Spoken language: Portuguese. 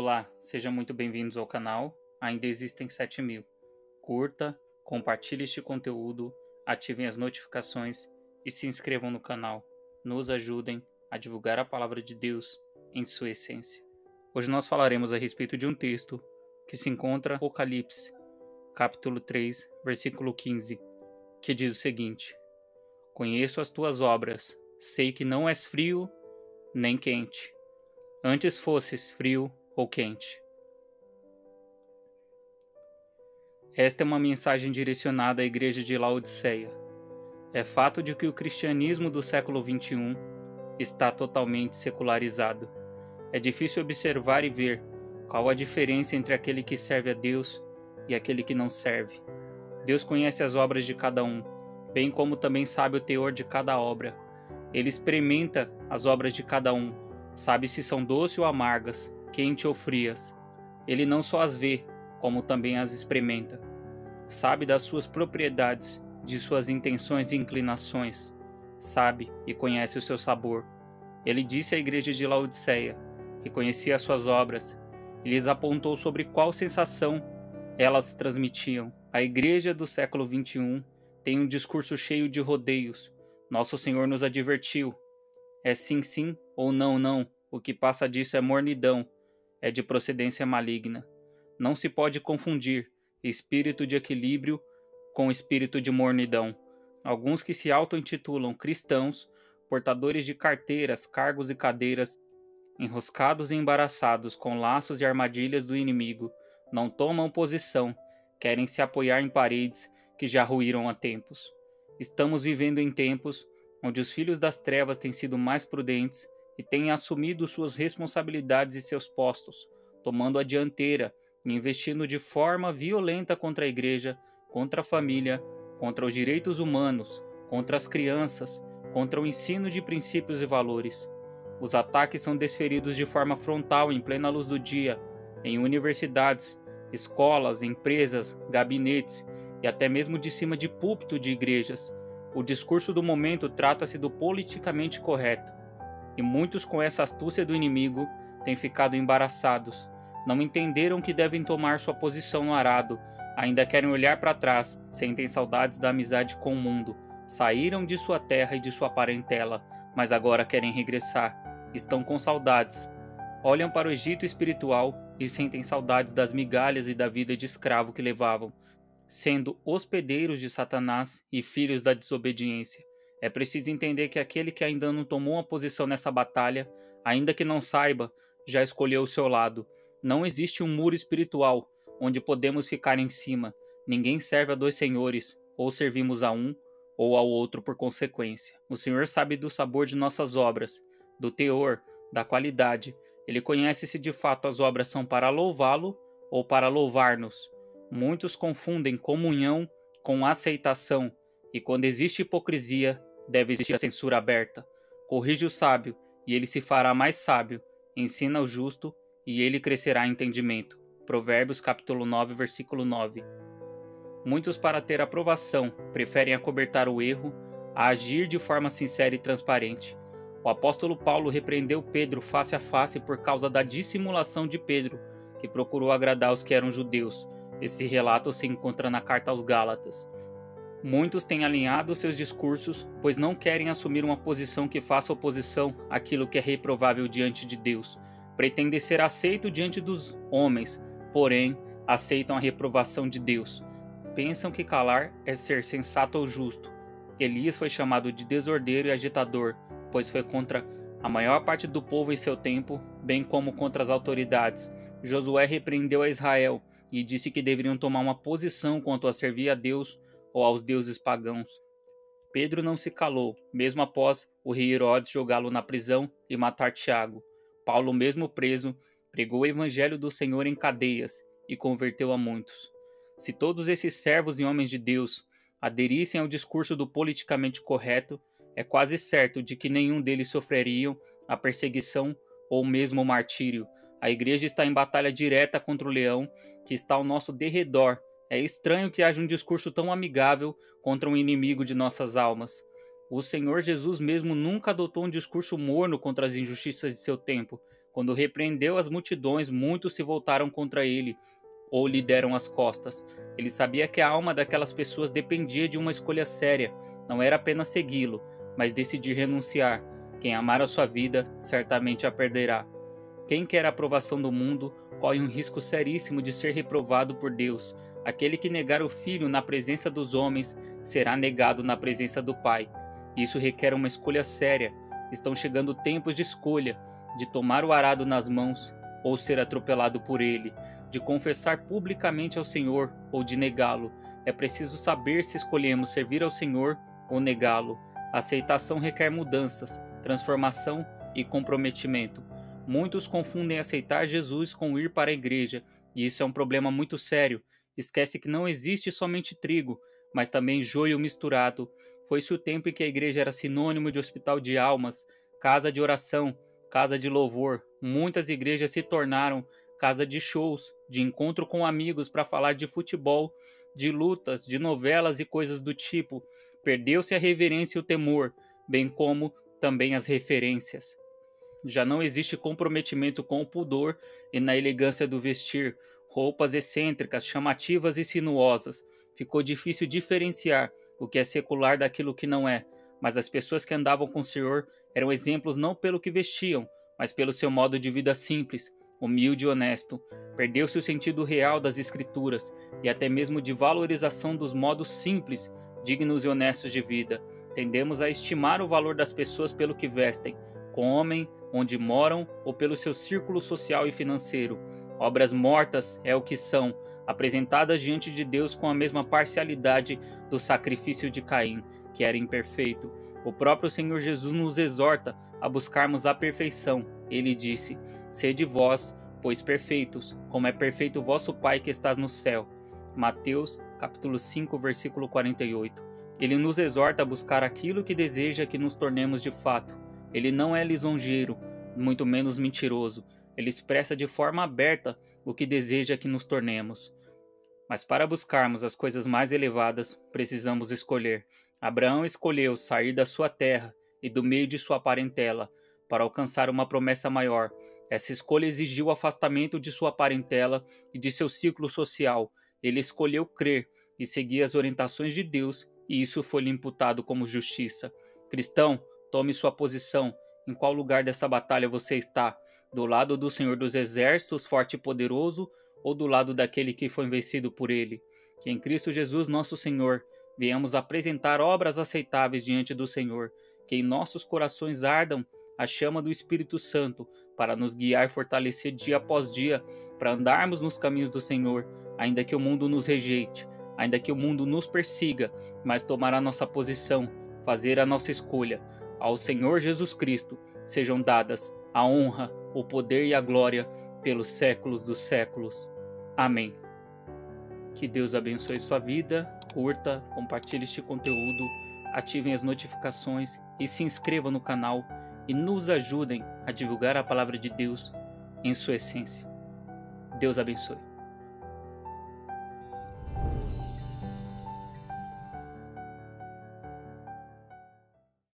Olá, sejam muito bem-vindos ao canal. Ainda existem 7.000. Curta, compartilhe este conteúdo, ativem as notificações e se inscrevam no canal. Nos ajudem a divulgar a palavra de Deus em sua essência. Hoje nós falaremos a respeito de um texto que se encontra em Apocalipse, capítulo 3, versículo 15, que diz o seguinte: Conheço as tuas obras, sei que não és frio nem quente. Antes fosses frio ou quente. Esta é uma mensagem direcionada à igreja de Laodiceia. É fato de que o cristianismo do século XXI está totalmente secularizado. É difícil observar e ver qual a diferença entre aquele que serve a Deus e aquele que não serve. Deus conhece as obras de cada um, bem como também sabe o teor de cada obra. Ele experimenta as obras de cada um, sabe se são doces ou amargas, quentes ou frias. Ele não só as vê, como também as experimenta. Sabe das suas propriedades, de suas intenções e inclinações. Sabe e conhece o seu sabor. Ele disse à igreja de Laodiceia que conhecia as suas obras e lhes apontou sobre qual sensação elas transmitiam. A igreja do século XXI tem um discurso cheio de rodeios. Nosso Senhor nos advertiu. É sim, sim ou não, não. O que passa disso é mornidão. É de procedência maligna. Não se pode confundir espírito de equilíbrio com espírito de mornidão. Alguns que se auto-intitulam cristãos, portadores de carteiras, cargos e cadeiras, enroscados e embaraçados com laços e armadilhas do inimigo, não tomam posição, querem se apoiar em paredes que já ruíram há tempos. Estamos vivendo em tempos onde os filhos das trevas têm sido mais prudentes e têm assumido suas responsabilidades e seus postos, tomando a dianteira e investindo de forma violenta contra a igreja, contra a família, contra os direitos humanos, contra as crianças, contra o ensino de princípios e valores. Os ataques são desferidos de forma frontal em plena luz do dia, em universidades, escolas, empresas, gabinetes e até mesmo de cima de púlpito de igrejas. O discurso do momento trata-se do politicamente correto. E muitos, com essa astúcia do inimigo, têm ficado embaraçados. Não entenderam que devem tomar sua posição no arado, ainda querem olhar para trás, sentem saudades da amizade com o mundo. Saíram de sua terra e de sua parentela, mas agora querem regressar. Estão com saudades. Olham para o Egito espiritual e sentem saudades das migalhas e da vida de escravo que levavam, sendo hospedeiros de Satanás e filhos da desobediência. É preciso entender que aquele que ainda não tomou uma posição nessa batalha, ainda que não saiba, já escolheu o seu lado. Não existe um muro espiritual onde podemos ficar em cima. Ninguém serve a dois senhores, ou servimos a um ou ao outro por consequência. O Senhor sabe do sabor de nossas obras, do teor, da qualidade. Ele conhece se de fato as obras são para louvá-lo ou para louvar-nos. Muitos confundem comunhão com aceitação, e quando existe hipocrisia, deve existir a censura aberta. Corrige o sábio, e ele se fará mais sábio. Ensina o justo, e ele crescerá em entendimento. Provérbios capítulo 9, versículo 9. Muitos, para ter aprovação, preferem acobertar o erro a agir de forma sincera e transparente. O apóstolo Paulo repreendeu Pedro face a face por causa da dissimulação de Pedro, que procurou agradar os que eram judeus. Esse relato se encontra na carta aos Gálatas. Muitos têm alinhado seus discursos, pois não querem assumir uma posição que faça oposição àquilo que é reprovável diante de Deus. Pretendem ser aceitos diante dos homens, porém aceitam a reprovação de Deus. Pensam que calar é ser sensato ou justo. Elias foi chamado de desordeiro e agitador, pois foi contra a maior parte do povo em seu tempo, bem como contra as autoridades. Josué repreendeu a Israel e disse que deveriam tomar uma posição quanto a servir a Deus ou aos deuses pagãos. Pedro não se calou, mesmo após o rei Herodes jogá-lo na prisão e matar Tiago. Paulo, mesmo preso, pregou o evangelho do Senhor em cadeias e converteu a muitos. Se todos esses servos e homens de Deus aderissem ao discurso do politicamente correto, é quase certo de que nenhum deles sofreriam a perseguição ou mesmo o martírio. A igreja está em batalha direta contra o leão que está ao nosso derredor. É estranho que haja um discurso tão amigável contra um inimigo de nossas almas. O Senhor Jesus mesmo nunca adotou um discurso morno contra as injustiças de seu tempo. Quando repreendeu as multidões, muitos se voltaram contra ele ou lhe deram as costas. Ele sabia que a alma daquelas pessoas dependia de uma escolha séria. Não era apenas segui-lo, mas decidir renunciar. Quem amar a sua vida, certamente a perderá. Quem quer a aprovação do mundo, corre um risco seríssimo de ser reprovado por Deus. Aquele que negar o Filho na presença dos homens, será negado na presença do Pai. Isso requer uma escolha séria. Estão chegando tempos de escolha, de tomar o arado nas mãos ou ser atropelado por ele, de confessar publicamente ao Senhor ou de negá-lo. É preciso saber se escolhemos servir ao Senhor ou negá-lo. A aceitação requer mudanças, transformação e comprometimento. Muitos confundem aceitar Jesus com ir para a igreja, e isso é um problema muito sério. Esquece que não existe somente trigo, mas também joio misturado. Foi-se o tempo em que a igreja era sinônimo de hospital de almas, casa de oração, casa de louvor. Muitas igrejas se tornaram casa de shows, de encontro com amigos para falar de futebol, de lutas, de novelas e coisas do tipo. Perdeu-se a reverência e o temor, bem como também as referências. Já não existe comprometimento com o pudor e na elegância do vestir, roupas excêntricas, chamativas e sinuosas. Ficou difícil diferenciar o que é secular daquilo que não é, mas as pessoas que andavam com o Senhor eram exemplos não pelo que vestiam, mas pelo seu modo de vida simples, humilde e honesto. Perdeu-se o sentido real das Escrituras e até mesmo de valorização dos modos simples, dignos e honestos de vida. Tendemos a estimar o valor das pessoas pelo que vestem, comem, onde moram ou pelo seu círculo social e financeiro. Obras mortas é o que são, apresentadas diante de Deus com a mesma parcialidade do sacrifício de Caim, que era imperfeito. O próprio Senhor Jesus nos exorta a buscarmos a perfeição. Ele disse: "Sede vós, pois perfeitos, como é perfeito o vosso Pai que estás no céu." Mateus, capítulo 5, versículo 48. Ele nos exorta a buscar aquilo que deseja que nos tornemos de fato. Ele não é lisonjeiro, muito menos mentiroso. Ele expressa de forma aberta o que deseja que nos tornemos. Mas para buscarmos as coisas mais elevadas, precisamos escolher. Abraão escolheu sair da sua terra e do meio de sua parentela para alcançar uma promessa maior. Essa escolha exigiu o afastamento de sua parentela e de seu ciclo social. Ele escolheu crer e seguir as orientações de Deus, e isso foi lhe imputado como justiça. Cristão, tome sua posição. Em qual lugar dessa batalha você está? Do lado do Senhor dos Exércitos, forte e poderoso, ou do lado daquele que foi vencido por ele? Que em Cristo Jesus, nosso Senhor, venhamos apresentar obras aceitáveis diante do Senhor. Que em nossos corações ardam a chama do Espírito Santo para nos guiar e fortalecer dia após dia, para andarmos nos caminhos do Senhor, ainda que o mundo nos rejeite, ainda que o mundo nos persiga, mas tomar a nossa posição, fazer a nossa escolha. Ao Senhor Jesus Cristo sejam dadas a honra, o poder e a glória pelos séculos dos séculos. Amém. Que Deus abençoe sua vida, curta, compartilhe este conteúdo, ativem as notificações e se inscreva no canal e nos ajudem a divulgar a palavra de Deus em sua essência. Deus abençoe.